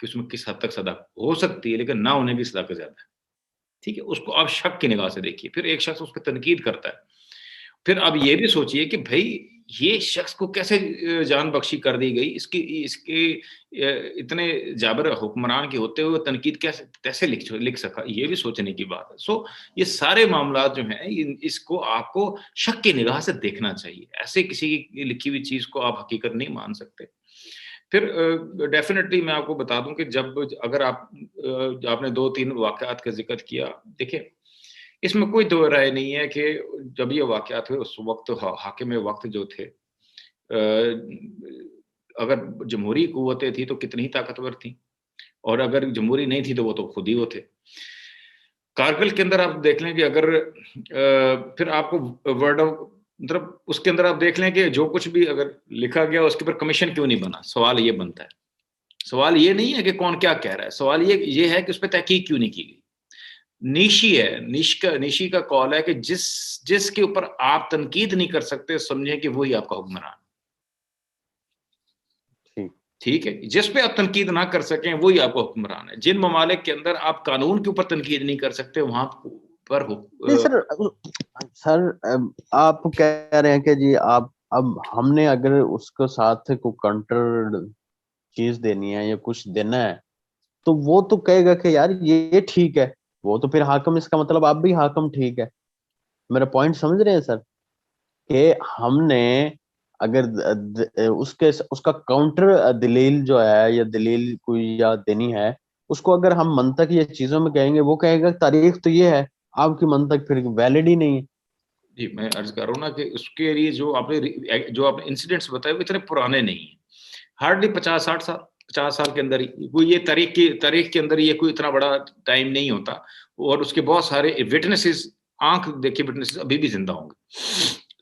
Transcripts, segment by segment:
کہ اس میں کس حد تک صداقت ہو سکتی ہے، لیکن نہ ہونے کی صداقت زیادہ ہے. ٹھیک ہے، اس کو آپ شک کی نگاہ سے دیکھیے. پھر ایک شخص اس پہ تنقید کرتا ہے، پھر آپ یہ بھی سوچئے کہ بھائی یہ شخص کو کیسے جان بخشی کر دی گئی، اس کے اتنے جابر حکمران کے ہوتے ہوئے تنقید کیسے لکھ سکا، یہ بھی سوچنے کی بات ہے. سو یہ سارے معاملات جو ہیں اس کو آپ کو شک کی نگاہ سے دیکھنا چاہیے. ایسے کسی کی لکھی ہوئی چیز کو آپ حقیقت نہیں مان سکتے. پھر ڈیفینیٹلی میں آپ کو بتا دوں کہ اگر آپ نے 2-3 واقعات کا ذکر کیا، دیکھیں اس میں کوئی دو رائے نہیں ہے کہ جب یہ واقعات ہوئے اس وقت حاکم وقت جو تھے، اگر جمہوری قوتیں تھیں تو کتنی طاقتور تھیں، اور اگر جمہوری نہیں تھی تو وہ تو خود ہی وہ تھے. کارگل کے اندر آپ دیکھ لیں کہ اگر پھر آپ کو ورڈ آف مطلب اس کے اندر آپ دیکھ لیں کہ جو کچھ بھی اگر لکھا گیا اس کے اوپر کمیشن کیوں نہیں بنا. سوال یہ بنتا ہے، سوال یہ نہیں ہے کہ کون کیا کہہ رہا ہے، سوال یہ ہے کہ اس پہ تحقیق کیوں نہیں کی گئی. نیشی ہے، نیشی کا کال ہے کہ جس کے اوپر آپ تنقید نہیں کر سکتے سمجھیں کہ وہی آپ کا حکمران. ٹھیک ہے، جس پہ آپ تنقید نہ کر سکیں وہی آپ کا حکمران ہے. جن ممالک کے اندر آپ قانون کے اوپر تنقید نہیں کر سکتے وہاں پر سر آپ کہہ رہے ہیں کہ جی آپ اب ہم نے اگر اس کو ساتھ کو کنٹر چیز دینی ہے یا کچھ دینا ہے تو وہ تو کہے گا کہ یار یہ ٹھیک ہے، وہ تو پھر حاکم، اس کا مطلب آپ بھی حاکم ٹھیک ہے. میرا پوائنٹ سمجھ رہے ہیں سر کہ ہم نے اگر اس کا کاؤنٹر دلیل جو ہے یا دلیل کوئی یا دینی ہے، اس کو اگر ہم منطق یا چیزوں میں کہیں گے وہ کہے گا تاریخ تو یہ ہے، آپ کی منطق پھر ویلڈ ہی نہیں ہے. جی میں عرض کر رہا ہوں نا کہ اس کے لیے جو آپ نے انسیڈنٹس بتائے وہ اتنے پرانے نہیں ہیں، ہارڈلی 50 سال کے اندر ہی کوئی یہ تاریخ کے اندر یہ کوئی اتنا بڑا ٹائم نہیں ہوتا. اور اس کے بہت سارے وٹنسز، آنکھ دیکھے وٹنسز ابھی بھی زندہ ہوں گے.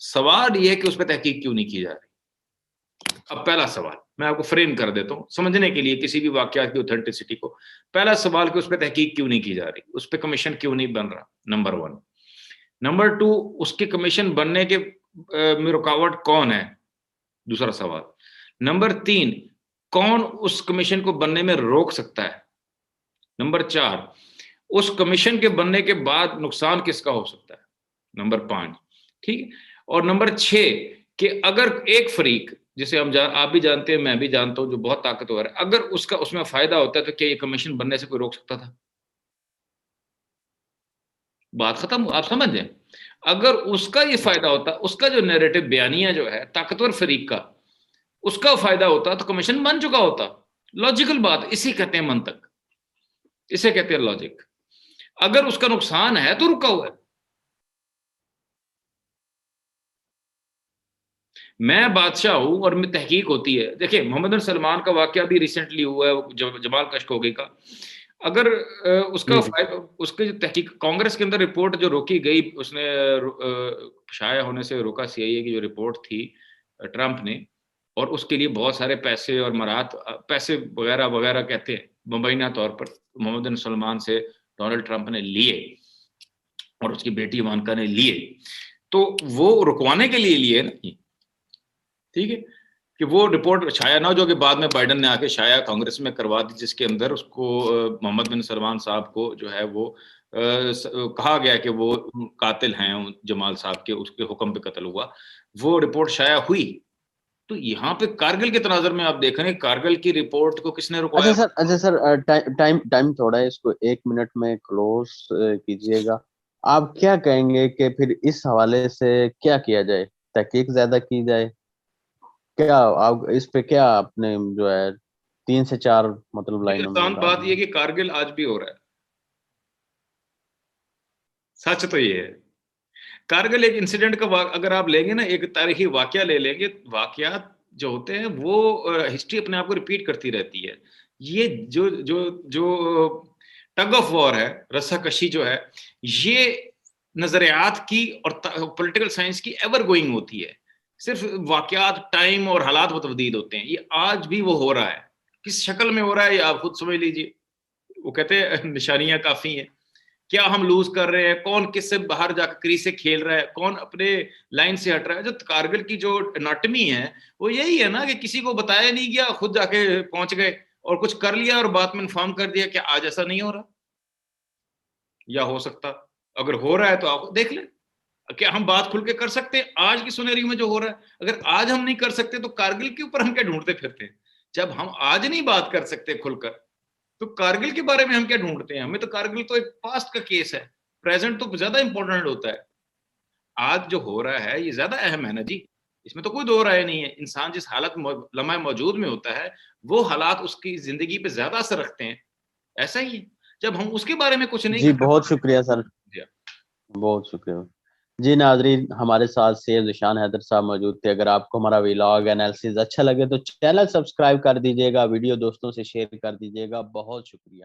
سوال یہ ہے کہ اس پہ تحقیق کیوں نہیں کی جا رہی. اب پہلا سوال میں آپ کو فریم کر دیتا ہوں سمجھنے کے لیے کسی بھی واقعات کی اوتھینٹسٹی کو. پہلا سوال کہ اس پہ تحقیق کیوں نہیں کی جا رہی، اس پہ کمیشن کیوں نہیں بن رہا، نمبر 1. نمبر 2، اس کے کمیشن بننے کے میں رکاوٹ کون ہے، دوسرا سوال. نمبر 3، کون اس کمیشن کو بننے میں روک سکتا ہے. نمبر 4، اس کمیشن کے بننے کے بعد نقصان کس کا ہو سکتا ہے. نمبر 5، ٹھیک. اور نمبر 6 کہ اگر ایک فریق جسے آپ بھی جانتے ہیں میں بھی جانتا ہوں جو بہت طاقتور ہے، اگر اس میں فائدہ ہوتا ہے تو کیا یہ کمیشن بننے سے کوئی روک سکتا تھا؟ بات ختم. آپ سمجھ جائیں، اگر اس کا یہ فائدہ ہوتا، اس کا جو نیریٹو بیانیہ جو ہے طاقتور فریق کا، اس کا فائدہ ہوتا تو کمیشن بن چکا ہوتا. لاجیکل بات، اسی کہتے ہیں منطق، اسے کہتے ہیں لاجک. اگر اس کا نقصان ہے تو رکا ہوا ہے. میں بادشاہ ہوں اور میں تحقیق ہوتی ہے. دیکھیں محمد بن سلمان کا واقعہ بھی ریسنٹلی ہوا ہے جمال خاشقجی کا. اگر اس کے جو تحقیق کانگریس کے اندر رپورٹ جو روکی گئی، اس نے شائع ہونے سے روکا سی آئی اے کی جو رپورٹ تھی ٹرمپ نے، اور اس کے لیے بہت سارے پیسے اور مراد پیسے وغیرہ وغیرہ کہتے ہیں مبینہ طور پر محمد بن سلمان سے ڈونلڈ ٹرمپ نے لیے اور اس کی بیٹی ایوانکا نے لیے. تو وہ رکوانے کے لیے لیے نہیں، ٹھیک ہے، کہ وہ رپورٹ شائع نہ ہو جو کہ بعد میں بائیڈن نے آ کے شائع کانگریس میں کروا دی، جس کے اندر اس کو محمد بن سلمان صاحب کو جو ہے وہ کہا گیا کہ وہ قاتل ہیں جمال صاحب کے، اس کے حکم پہ قتل ہوا. وہ رپورٹ شائع ہوئی. تو یہاں پہ کارگل کے تناظر میں آپ دیکھ رہے ہیں کارگل کی رپورٹ کو کس نے رکوایا. اچھا سر ٹائم تھوڑا ہے، اس کو 1 منٹ میں کلوز کیجئے گا. آپ کیا کہیں گے کہ پھر اس حوالے سے کیا کیا جائے، تحقیق زیادہ کی جائے، کیا آپ اس پہ کیا اپنے جو ہے 3 سے 4 مطلب لائنوں میں بات یہ کہ کارگل آج بھی ہو رہا ہے. سچ تو یہ ہے کارگل ایک انسیڈنٹ کا اگر آپ لیں گے نا، ایک تاریخی واقعہ لے لیں گے، واقعات جو ہوتے ہیں وہ ہسٹری اپنے آپ کو ریپیٹ کرتی رہتی ہے. یہ جو ٹگ آف وار ہے، رسا کشی جو ہے، یہ نظریات کی اور پولیٹیکل سائنس کی ایور گوئنگ ہوتی ہے. صرف واقعات ٹائم اور حالات میں تبدیل ہوتے ہیں. یہ آج بھی وہ ہو رہا ہے، کس شکل میں ہو رہا ہے یہ آپ خود سمجھ لیجئے. وہ کہتے ہیں نشانیاں کافی ہیں. کیا ہم لوز کر رہے ہیں، کون کس سے باہر جا کے کریز سے کھیل رہا ہے، کون اپنے لائن سے ہٹ رہا ہے. جو کارگل کی جو اناٹمی ہے وہ یہی ہے نا کہ کسی کو بتایا نہیں گیا، خود جا کے پہنچ گئے اور کچھ کر لیا اور بعد میں انفارم کر دیا کہ آج ایسا نہیں ہو رہا یا ہو سکتا. اگر ہو رہا ہے تو آپ دیکھ لیں. کیا ہم بات کھل کے کر سکتے ہیں آج کی سنہری میں جو ہو رہا ہے؟ اگر آج ہم نہیں کر سکتے تو کارگل کے اوپر ہم کیا ڈھونڈتے پھرتے ہیں؟ جب ہم آج نہیں بات کر سکتے کھل کر تو کارگل کے بارے میں ہم کیا ڈھونڈتے ہیں؟ ہمیں تو کارگل تو ایک پاسٹ کا کیس ہے, پریزنٹ تو زیادہ امپورٹنٹ ہوتا ہے. آج جو ہو رہا ہے یہ زیادہ اہم ہے نا جی, اس میں تو کوئی دو رائے نہیں ہے. انسان جس حالت لمحہ موجود میں ہوتا ہے وہ حالات اس کی زندگی پہ زیادہ اثر رکھتے ہیں. ایسا ہی ہے, جب ہم اس کے بارے میں کچھ نہیں جی کرتے. بہت شکریہ سر, بہت شکریہ. جی ناظرین, ہمارے ساتھ سید ذیشان حیدر صاحب موجود تھے. اگر آپ کو ہمارا ولاگ انالیسز اچھا لگے تو چینل سبسکرائب کر دیجیے گا, ویڈیو دوستوں سے شیئر کر دیجیے گا. بہت شکریہ.